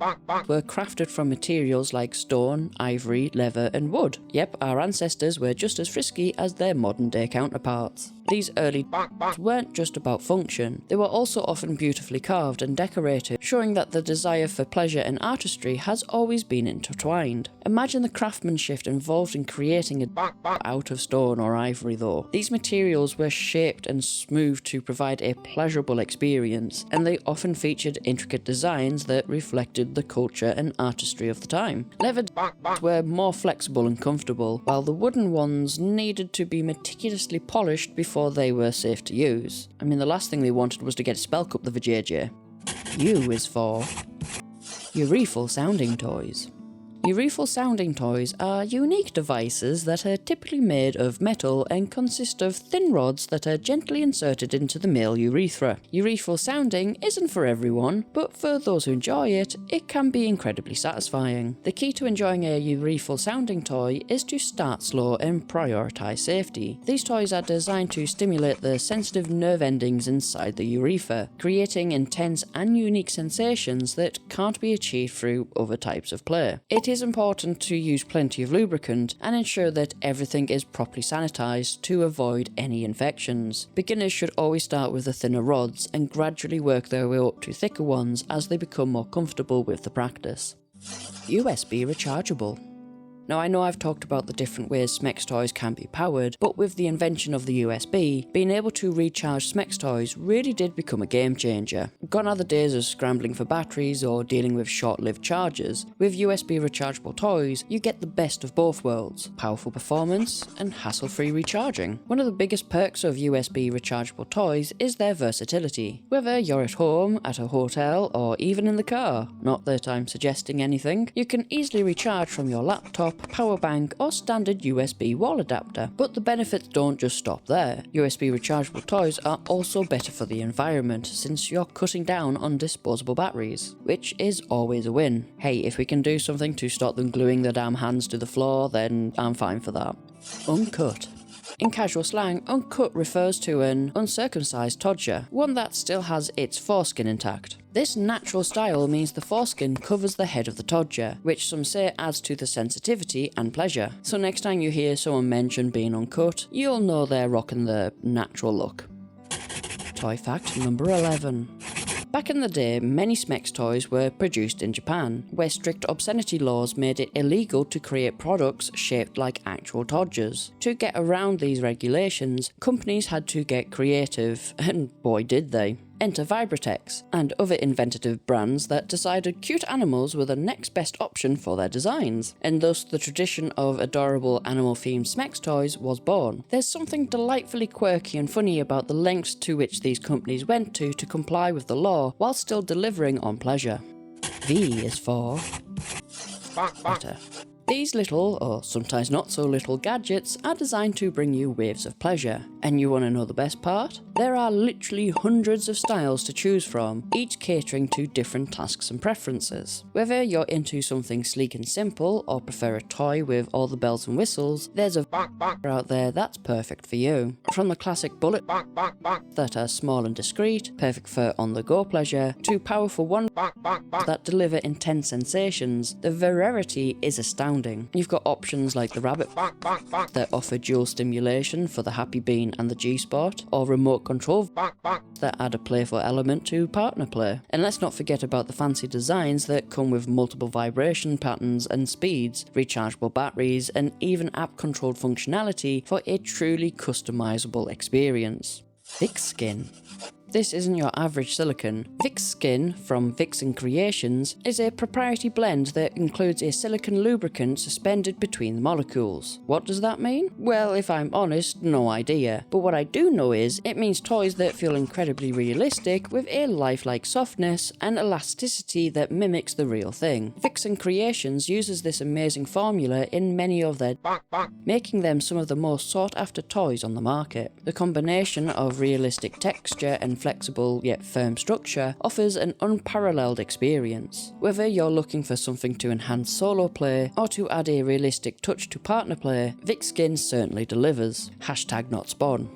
were crafted from materials like stone, ivory, leather and wood. Yep, our ancestors were just as frisky as their modern day counterparts. These early weren't just about function, they were also often beautifully carved and decorated, showing that the desire for pleasure and artistry has always been intertwined. Imagine the craftsmanship involved in creating a out of stone or ivory though. These materials were shaped and smoothed to provide a pleasurable experience, and they often featured intricate designs that reflected the culture and artistry of the time. Leather were more flexible and comfortable, while the wooden ones needed to be meticulously polished before they were safe to use. I mean, the last thing they wanted was to get a spell cup the vajayjay. U is for urethral sounding toys. Urethral sounding toys are unique devices that are typically made of metal and consist of thin rods that are gently inserted into the male urethra. Urethral sounding isn't for everyone, but for those who enjoy it, it can be incredibly satisfying. The key to enjoying a urethral sounding toy is to start slow and prioritise safety. These toys are designed to stimulate the sensitive nerve endings inside the urethra, creating intense and unique sensations that can't be achieved through other types of play. It is important to use plenty of lubricant and ensure that everything is properly sanitized to avoid any infections. Beginners should always start with the thinner rods and gradually work their way up to thicker ones as they become more comfortable with the practice. USB rechargeable. Now, I know I've talked about the different ways Smex toys can be powered, but with the invention of the USB, being able to recharge Smex toys really did become a game changer. Gone are the days of scrambling for batteries or dealing with short-lived chargers. With USB rechargeable toys, you get the best of both worlds: powerful performance and hassle-free recharging. One of the biggest perks of USB rechargeable toys is their versatility. Whether you're at home, at a hotel, or even in the car, not that I'm suggesting anything, you can easily recharge from your laptop, power bank or standard USB wall adapter. But the benefits don't just stop there. USB rechargeable toys are also better for the environment since you're cutting down on disposable batteries, which is always a win. Hey, if we can do something to stop them gluing their damn hands to the floor, then I'm fine for that. Uncut. In casual slang, uncut refers to an uncircumcised todger, one that still has its foreskin intact. This natural style means the foreskin covers the head of the todger, which some say adds to the sensitivity and pleasure. So next time you hear someone mention being uncut, you'll know they're rocking the natural look. Toy fact number 11. Back in the day, many Smex toys were produced in Japan, where strict obscenity laws made it illegal to create products shaped like actual todgers. To get around these regulations, companies had to get creative, and boy did they. Enter Vibratex, and other inventive brands that decided cute animals were the next best option for their designs, and thus the tradition of adorable animal-themed Smex toys was born. There's something delightfully quirky and funny about the lengths to which these companies went to comply with the law while still delivering on pleasure. V is for better. These little, or sometimes not so little, gadgets are designed to bring you waves of pleasure. And you want to know the best part? There are literally hundreds of styles to choose from, each catering to different tasks and preferences. Whether you're into something sleek and simple or prefer a toy with all the bells and whistles, there's a out there that's perfect for you. From the classic bullet that are small and discreet, perfect for on-the-go pleasure, to powerful ones that deliver intense sensations, the variety is astounding. You've got options like the rabbit that offer dual stimulation for the happy bean and the G-spot, or remote control that add a playful element to partner play. And let's not forget about the fancy designs that come with multiple vibration patterns and speeds, rechargeable batteries, and even app-controlled functionality for a truly customizable experience. Fix Skin. This isn't your average silicone. Fix Skin from Vixen Creations is a proprietary blend that includes a silicone lubricant suspended between the molecules. What does that mean? Well, if I'm honest, no idea. But what I do know is, it means toys that feel incredibly realistic with a lifelike softness and elasticity that mimics the real thing. Vixen Creations uses this amazing formula in many of their making them some of the most sought after toys on the market. The combination of realistic texture and flexible yet firm structure offers an unparalleled experience. Whether you're looking for something to enhance solo play or to add a realistic touch to partner play, Vix Skin certainly delivers. #NotSpawn.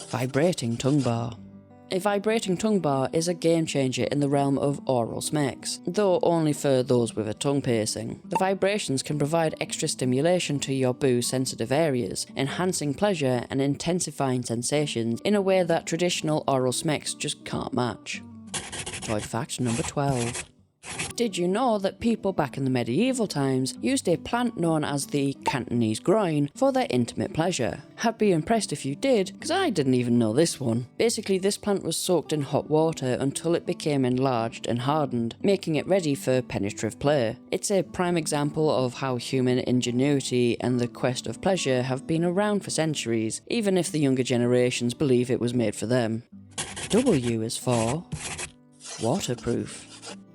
Vibrating Tongue Bar. A vibrating tongue bar is a game changer in the realm of oral smecks, though only for those with a tongue piercing. The vibrations can provide extra stimulation to your boo's sensitive areas, enhancing pleasure and intensifying sensations in a way that traditional oral smecks just can't match. Toy fact number 12. Did you know that people back in the medieval times used a plant known as the Cantonese groin for their intimate pleasure? I'd be impressed if you did, because I didn't even know this one. Basically, this plant was soaked in hot water until it became enlarged and hardened, making it ready for penetrative play. It's a prime example of how human ingenuity and the quest of pleasure have been around for centuries, even if the younger generations believe it was made for them. W is for waterproof.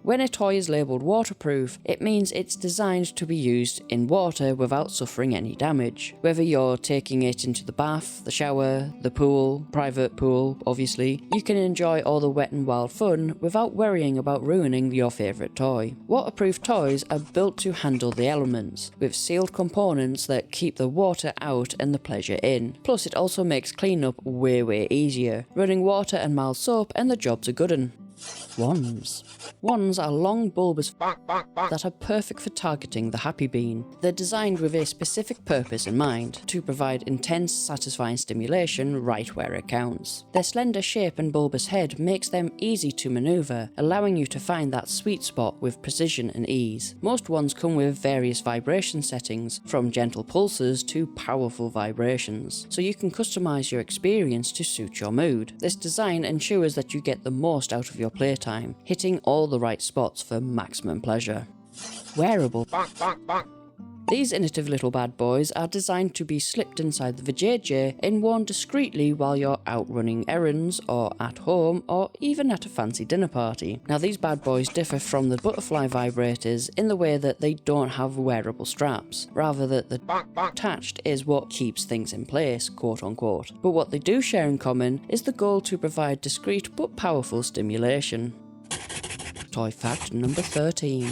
When a toy is labelled waterproof, it means it's designed to be used in water without suffering any damage. Whether you're taking it into the bath, the shower, the pool, private pool, obviously, you can enjoy all the wet and wild fun without worrying about ruining your favourite toy. Waterproof toys are built to handle the elements, with sealed components that keep the water out and the pleasure in. Plus, it also makes cleanup way easier. Running water and mild soap and the job's a good un. Wands. Wands are long bulbous that are perfect for targeting the happy bean. They're designed with a specific purpose in mind, to provide intense, satisfying stimulation right where it counts. Their slender shape and bulbous head makes them easy to maneuver, allowing you to find that sweet spot with precision and ease. Most wands come with various vibration settings, from gentle pulses to powerful vibrations, so you can customize your experience to suit your mood. This design ensures that you get the most out of your playtime, hitting all the right spots for maximum pleasure. Wearable. These innovative little bad boys are designed to be slipped inside the vajayjay and worn discreetly while you're out running errands or at home or even at a fancy dinner party. Now, these bad boys differ from the butterfly vibrators in the way that they don't have wearable straps, rather that the attached is what keeps things in place, quote unquote. But what they do share in common is the goal to provide discreet but powerful stimulation. Toy fact number 13.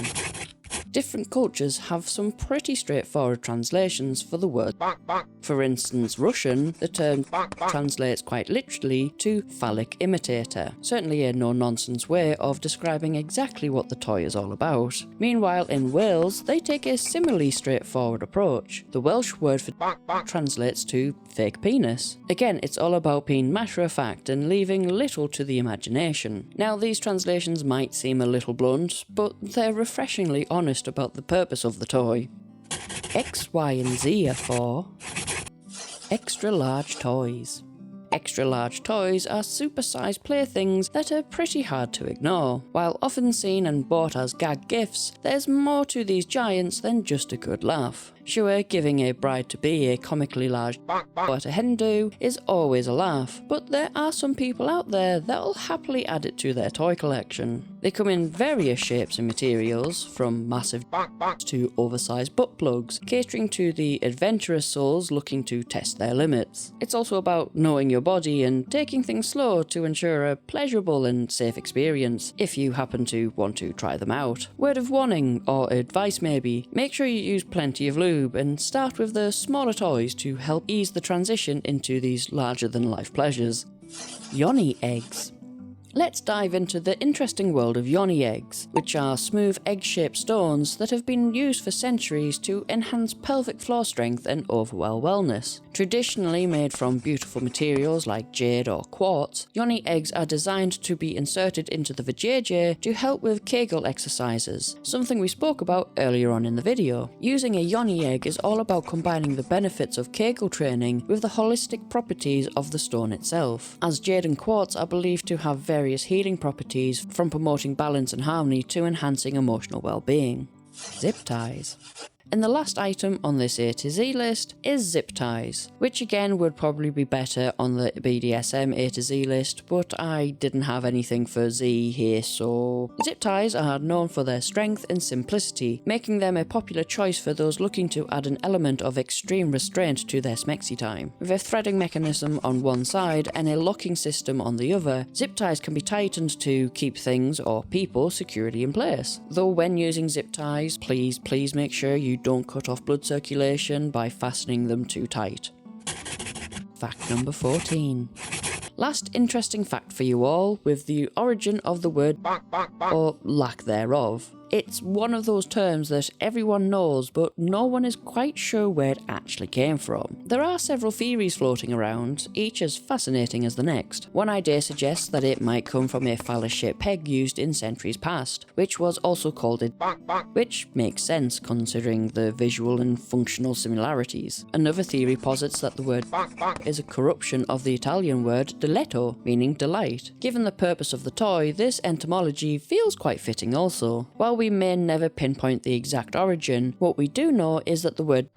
Different cultures have some pretty straightforward translations for the word. For instance, Russian, the term translates quite literally to phallic imitator, certainly a no-nonsense way of describing exactly what the toy is all about. Meanwhile, in Wales, they take a similarly straightforward approach. The Welsh word for translates to fake penis. Again, it's all about being matter-of-fact and leaving little to the imagination. Now, these translations might seem a little blunt, but they're refreshingly honest about the purpose of the toy. X, Y, and Z are for extra large toys. Extra large toys are supersized playthings that are pretty hard to ignore. While often seen and bought as gag gifts, there's more to these giants than just a good laugh. Sure, giving a bride-to-be a comically large at a hen do is always a laugh, but there are some people out there that'll happily add it to their toy collection. They come in various shapes and materials, from massive to oversized butt plugs, catering to the adventurous souls looking to test their limits. It's also about knowing your body and taking things slow to ensure a pleasurable and safe experience, if you happen to want to try them out. Word of warning, or advice maybe, make sure you use plenty of lube and start with the smaller toys to help ease the transition into these larger-than-life pleasures. Yoni eggs. Let's dive into the interesting world of yoni eggs, which are smooth egg-shaped stones that have been used for centuries to enhance pelvic floor strength and overall wellness. Traditionally made from beautiful materials like jade or quartz, yoni eggs are designed to be inserted into the vajayjay to help with Kegel exercises, something we spoke about earlier on in the video. Using a yoni egg is all about combining the benefits of Kegel training with the holistic properties of the stone itself, as jade and quartz are believed to have various healing properties, from promoting balance and harmony to enhancing emotional well-being. Zip ties. And the last item on this A to Z list is zip ties, which again would probably be better on the BDSM A to Z list, but I didn't have anything for Z here, so... Zip ties are known for their strength and simplicity, making them a popular choice for those looking to add an element of extreme restraint to their smexy time. With a threading mechanism on one side and a locking system on the other, zip ties can be tightened to keep things or people securely in place. Though when using zip ties, please make sure you don't cut off blood circulation by fastening them too tight. Fact number 14. Last interesting fact for you all, with the origin of the word or lack thereof. It's one of those terms that everyone knows, but no one is quite sure where it actually came from. There are several theories floating around, each as fascinating as the next. One idea suggests that it might come from a phallus-shaped peg used in centuries past, which was also called a which makes sense considering the visual and functional similarities. Another theory posits that the word is a corruption of the Italian word diletto, meaning delight. Given the purpose of the toy, this etymology feels quite fitting also. While we may never pinpoint the exact origin, what we do know is that the word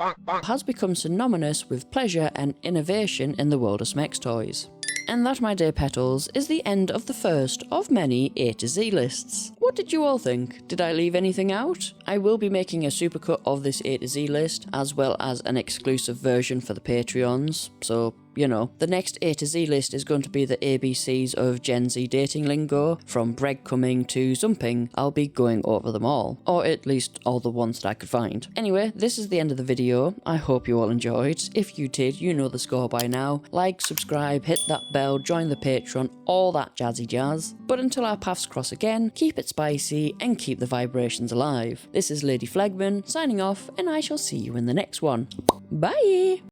has become synonymous with pleasure and innovation in the world of smex toys. And that, my dear petals, is the end of the first of many A to Z lists. What did you all think? Did I leave anything out? I will be making a supercut of this A to Z list, as well as an exclusive version for the Patreons, so you know. The next A to Z list is going to be the ABCs of Gen Z dating lingo, from breadcrumbing to zumping. I'll be going over them all, or at least all the ones that I could find. Anyway, this is the end of the video. I hope you all enjoyed. If you did, you know the score by now. Like, subscribe, hit that bell, join the Patreon, all that jazzy jazz. But until our paths cross again, keep it spicy and keep the vibrations alive. This is Lai-Dee Flegman signing off, and I shall see you in the next one. Bye!